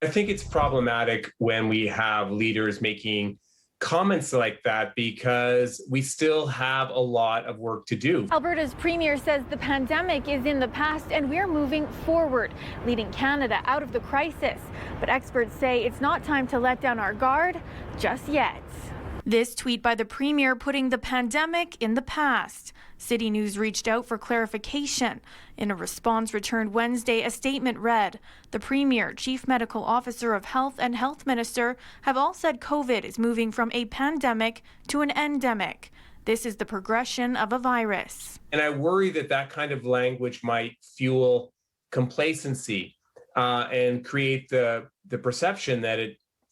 I think it's problematic when we have leaders making comments like that because we still have a lot of work to do. Alberta's premier says the pandemic is in the past and we're moving forward, leading Canada out of the crisis. But experts say it's not time to let down our guard just yet. This tweet by the premier putting the pandemic in the past. City News reached out for clarification. In a response returned Wednesday, a statement read, "The Premier, Chief Medical Officer of Health and Health Minister have all said COVID is moving from a pandemic to an endemic. This is the progression of a virus." And I worry that that kind of language might fuel complacency and create the perception that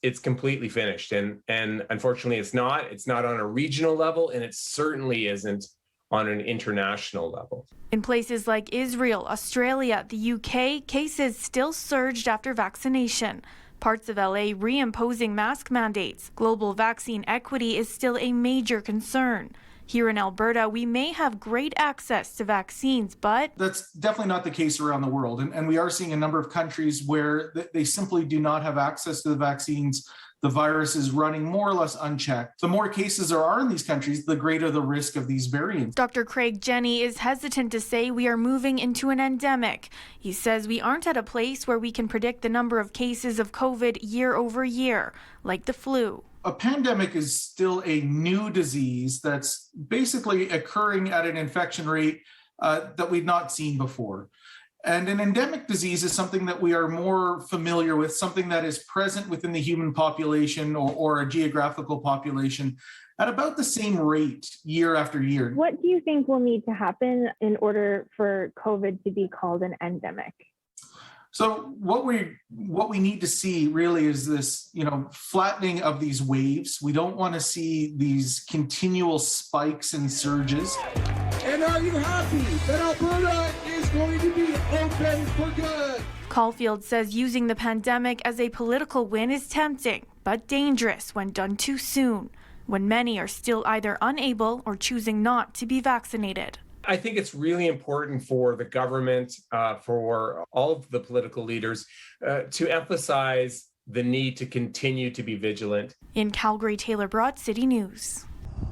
it's completely finished. And unfortunately, it's not. It's not on a regional level, and it certainly isn't on an international level. In places like Israel, Australia, the UK, cases still surged after vaccination. Parts of LA reimposing mask mandates. Global vaccine equity is still a major concern. Here in Alberta, we may have great access to vaccines, but that's definitely not the case around the world. And we are seeing a number of countries where they simply do not have access to the vaccines. The virus is running more or less unchecked. The more cases there are in these countries, the greater the risk of these variants. Dr. Craig Jenny is hesitant to say we are moving into an endemic. He says we aren't at a place where we can predict the number of cases of COVID year over year, like the flu. A pandemic is still a new disease that's basically occurring at an infection rate that we've not seen before. And an endemic disease is something that we are more familiar with, something that is present within the human population or a geographical population at about the same rate year after year. What do you think will need to happen in order for COVID to be called an endemic? So what we need to see really is this, flattening of these waves. We don't want to see these continual spikes and surges. And are you happy that Alberta is going to be open for good? Caulfield says using the pandemic as a political win is tempting, but dangerous when done too soon, when many are still either unable or choosing not to be vaccinated. I think it's really important for the government, for all of the political leaders, to emphasize the need to continue to be vigilant. In Calgary, Taylor Braat, City News.